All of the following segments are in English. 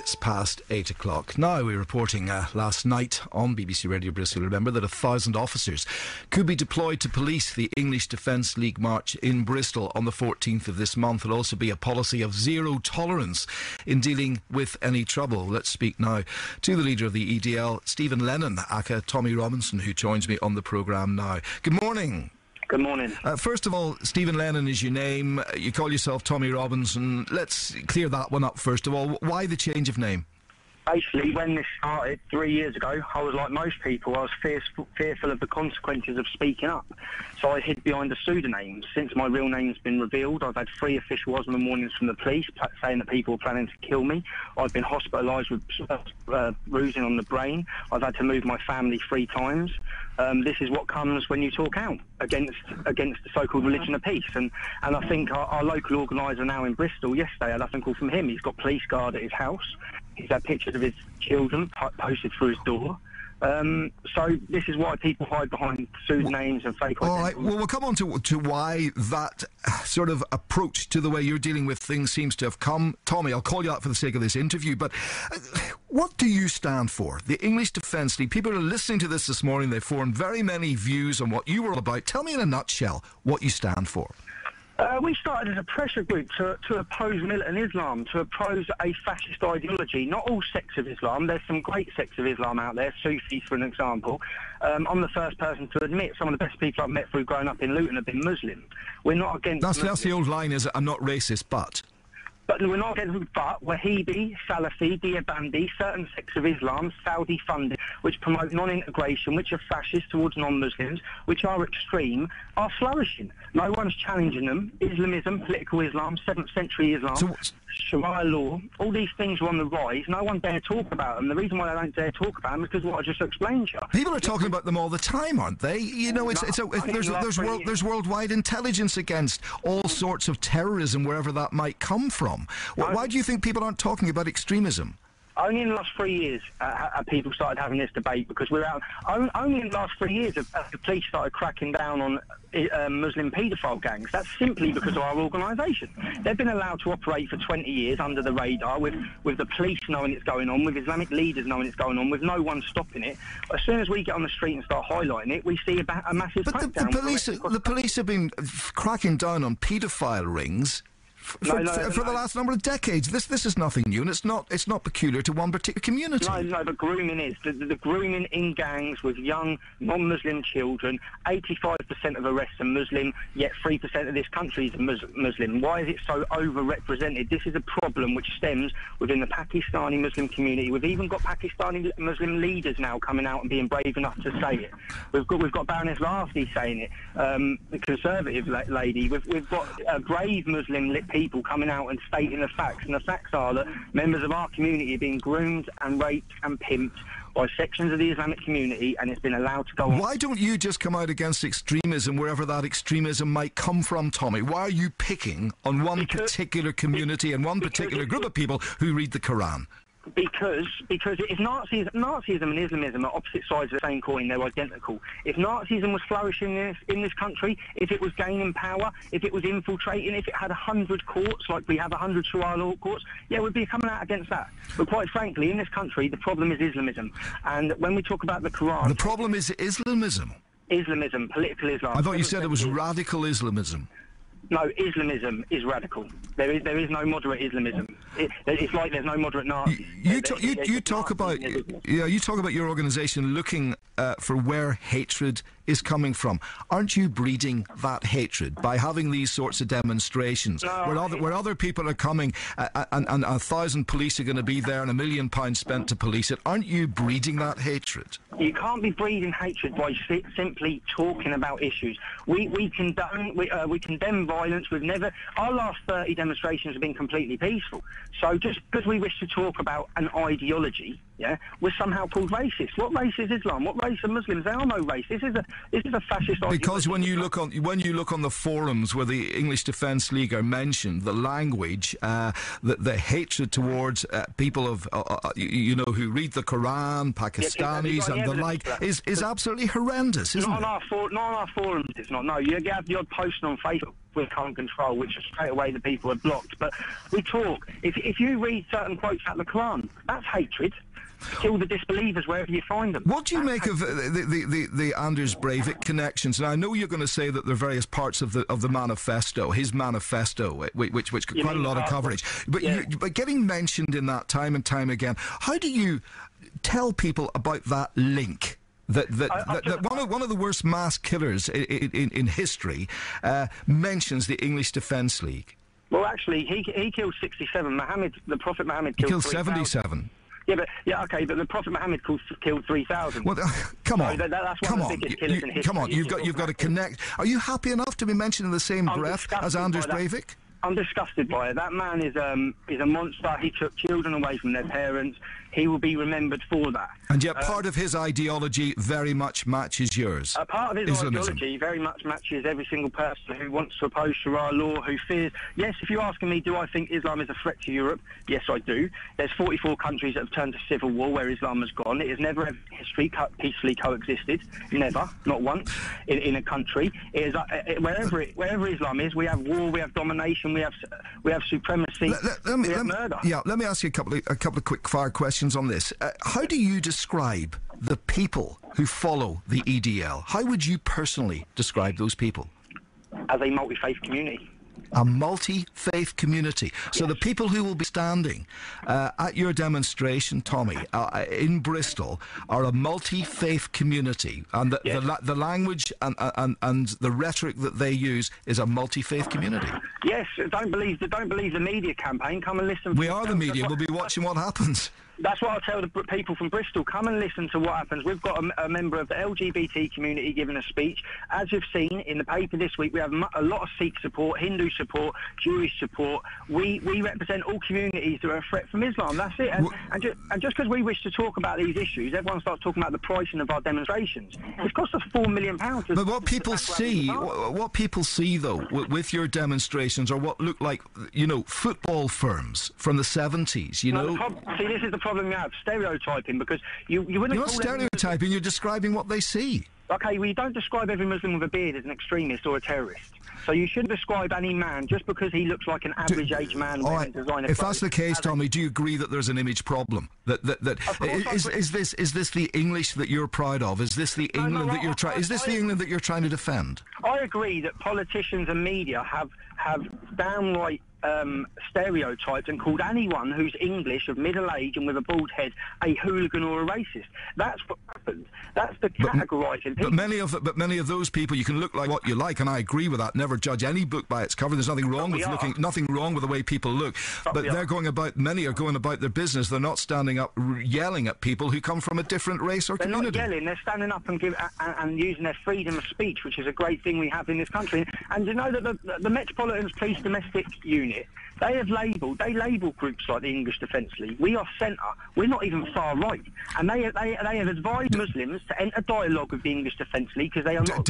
minutes past 8 o'clock. Now we're reporting last night on BBC Radio Bristol, remember, that 1,000 officers could be deployed to police the English Defence League march in Bristol on the 14th of this month. There'll also be a policy of zero tolerance in dealing with any trouble. Let's speak now to the leader of the EDL, Stephen Lennon, aka Tommy Robinson, who joins me on the programme now. Good morning. Good morning. First of all, Stephen Lennon is your name. You call yourself Tommy Robinson. Let's clear that one up first of all. Why the change of name? Basically, when this started 3 years ago, I was like most people. I was fearful of the consequences of speaking up. So I hid behind a pseudonym. Since my real name's been revealed, I've had 3 official Osman warnings from the police saying that people were planning to kill me. I've been hospitalised with bruising on the brain. I've had to move my family 3 times. This is what comes when you talk out against the so-called religion of peace. And I think our local organiser now in Bristol, yesterday, I had a phone call from him. He's got police guard at his house. He's had pictures of his children posted through his door. So this is why people hide behind pseudonyms and fake identities. All right, well, we'll come on to why that sort of approach to the way you're dealing with things seems to have come. Tommy, I'll call you out for the sake of this interview, but what do you stand for? The English Defence League. People are listening to this morning. They formed very many views on what you were all about. Tell me in a nutshell what you stand for. We started as a pressure group to oppose militant Islam, to oppose a fascist ideology. Not all sects of Islam. There's some great sects of Islam out there, Sufis for an example. I'm the first person to admit some of the best people I've met through growing up in Luton have been Muslim. We're not against... That's the old line, is I'm not racist, but... But we're not against Wahhabi, Salafi, Deobandi, certain sects of Islam, Saudi-funded, which promote non-integration, which are fascist towards non-Muslims, which are extreme, are flourishing. No one's challenging them. Islamism, political Islam, 7th century Islam, Sharia law, all these things are on the rise. No one dare talk about them. The reason why they don't dare talk about them is because what I just explained to you. People are talking about them all the time, aren't they? You know, there's worldwide intelligence against all sorts of terrorism, wherever that might come from. Why do you think people aren't talking about extremism? Only in the last 3 years have people started having this debate, because we're out. Only in the last 3 years have the police started cracking down on Muslim paedophile gangs. That's simply because of our organisation. They've been allowed to operate for 20 years under the radar, with the police knowing it's going on, with Islamic leaders knowing it's going on, with no one stopping it. As soon as we get on the street and start highlighting it, we see a massive crackdown. But the police have been cracking down on paedophile rings for the last number of decades. This is nothing new, and it's not peculiar to one particular community. No, but grooming is. The grooming in gangs with young non-Muslim children. 85% of arrests are Muslim, yet 3% of this country is Muslim. Why is it so overrepresented? This is a problem which stems within the Pakistani Muslim community. We've even got Pakistani Muslim leaders now coming out and being brave enough to say it. We've got Baroness Lafty saying it, the conservative lady. We've got brave Muslim people coming out and stating the facts, and the facts are that members of our community are being groomed and raped and pimped by sections of the Islamic community, and it's been allowed to go on. Why don't you just come out against extremism, wherever that extremism might come from, Tommy? Why are you picking on one particular community and one particular group of people who read the Quran? Because if Nazism and Islamism are opposite sides of the same coin, they're identical. If Nazism was flourishing in this country, if it was gaining power, if it was infiltrating, if it had 100 courts, like we have 100 Sharia law courts, yeah, we'd be coming out against that. But quite frankly, in this country, the problem is Islamism. And when we talk about the Quran... The problem is Islamism? Islamism, political Islam. I thought you said it was radical Islamism. No, Islamism is radical. There is no moderate Islamism. It's like there's no moderate Nazis. You talk about your organisation looking for where hatred is coming from. Aren't you breeding that hatred by having these sorts of demonstrations where other people are coming and 1,000 police are going to be there and £1 million spent to police it? Aren't you breeding that hatred? You can't be breeding hatred by simply talking about issues. We condemn violence. Our last 30 demonstrations have been completely peaceful. So just because we wish to talk about an ideology, we're somehow called racist. What race is Islam? What race are Muslims? There are no race. This is a fascist ideology. Because when you look on the forums where the English Defence League are mentioned, the language, the hatred towards people of who read the Quran, Pakistanis and the like is absolutely horrendous, isn't it? Not on our forums. It's not. No, you have the odd posting on Facebook. we can't control, which is straight away the people are blocked. But we talk. If you read certain quotes out of the Quran, that's hatred. Kill the disbelievers wherever you find them. What do you make of the Anders Breivik connections? And I know you're going to say that there are various parts of the manifesto, his manifesto, which got quite a lot of coverage. But, but getting mentioned in that time and time again, how do you tell people about that link? That one of the worst mass killers in history mentions the English Defence League. Well, actually, he killed 67. The Prophet Muhammad killed 77. Okay, but the Prophet Muhammad killed 3,000. Well, come on, so that's one of the biggest killers in history. Come on, you've got to connect. Are you happy enough to be mentioned in the same breath as Anders Breivik? I'm disgusted by it. That man is a monster. He took children away from their parents. He will be remembered for that. And yet part of his ideology very much matches yours. Part of his Islamism. ideology very much matches every single person who wants to oppose Sharia law, who fears... Yes, if you're asking me, do I think Islam is a threat to Europe? Yes, I do. There's 44 countries that have turned to civil war where Islam has gone. It has never ever in history peacefully coexisted. Never. Not once in a country. It is, wherever Islam is, we have war, we have domination, we have supremacy, we have murder. Yeah, let me ask you a couple of quick fire questions on this. How do you describe the people who follow the EDL? How would you personally describe those people? As a multi-faith community. A multi-faith community. So the people who will be standing at your demonstration, Tommy, in Bristol, are a multi-faith community, and the language and the rhetoric that they use is a multi-faith community. Yes, don't believe the media campaign. Come and listen. We are the media. We'll be watching what happens. That's what I'll tell the people from Bristol. Come and listen to what happens. We've got a member of the LGBT community giving a speech. As you've seen in the paper this week, we have a lot of Sikh support, Hindu support, Jewish support. We represent all communities that are a threat from Islam. That's it. And just because we wish to talk about these issues, everyone starts talking about the pricing of our demonstrations. It's cost us £4 million. But what people see, though, with your demonstrations are what look like, football firms from the 70s, See, this is the problem you have, stereotyping, because you wouldn't... You're not stereotyping, you're describing what they see. Okay, well, you don't describe every Muslim with a beard as an extremist or a terrorist. So you shouldn't describe any man just because he looks like an average-age man wearing designer clothes. If that's the case, Tommy, do you agree that there's an image problem? Is this the English that you're proud of? Is this the England that you're trying? Is this the England that you're trying to defend? I agree that politicians and media have downright stereotyped and called anyone who's English, of middle age and with a bald head, a hooligan or a racist. That's what happens. That's the categorising people. But many of those people, you can look like what you like, and I agree with that. Never judge any book by its cover. There's nothing wrong with the way people look. But many are going about their business. They're not standing up yelling at people who come from a different race or community. They're not yelling. They're standing up and using their freedom of speech, which is a great thing we have in this country. And you know that the Metropolitan Police Domestic Unit, they label groups like the English Defence League. We are centre. We're not even far right. And they have advised Muslims to enter dialogue with the English Defence League because they are not...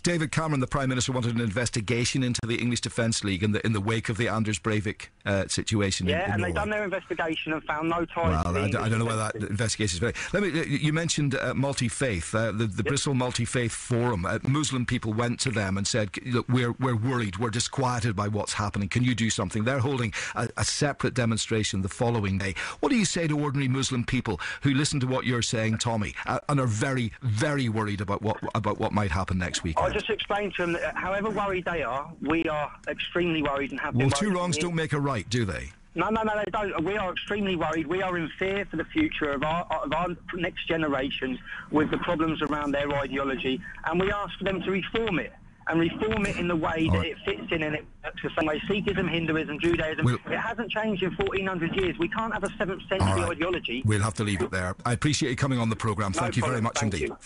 David Cameron, the Prime Minister, wanted an investigation into the English Defence League in the wake of the Anders Breivik situation. Yeah, and they've done their investigation and found no ties. Well, I don't know whether that investigation is very... You mentioned Multifaith, the Bristol Multifaith Forum. Muslim people went to them and said, look, we're worried, we're disquieted by what's happening. Can you do something? They're holding a separate demonstration the following day. What do you say to ordinary Muslim people who listen to what you're saying, Tommy, and are very, very worried about what might happen next week? I just explained to them that however worried they are, we are extremely worried and have been worried. Well, two wrongs don't make a right, do they? No, they don't. We are extremely worried. We are in fear for the future of our next generations with the problems around their ideology, and we ask them to reform it. And reform it in the way that it fits in and it works the same way. Sikhism, Hinduism, Judaism, it hasn't changed in 1,400 years. We can't have a 7th century ideology. We'll have to leave it there. I appreciate you coming on the programme. Thank you very much indeed. Thank you.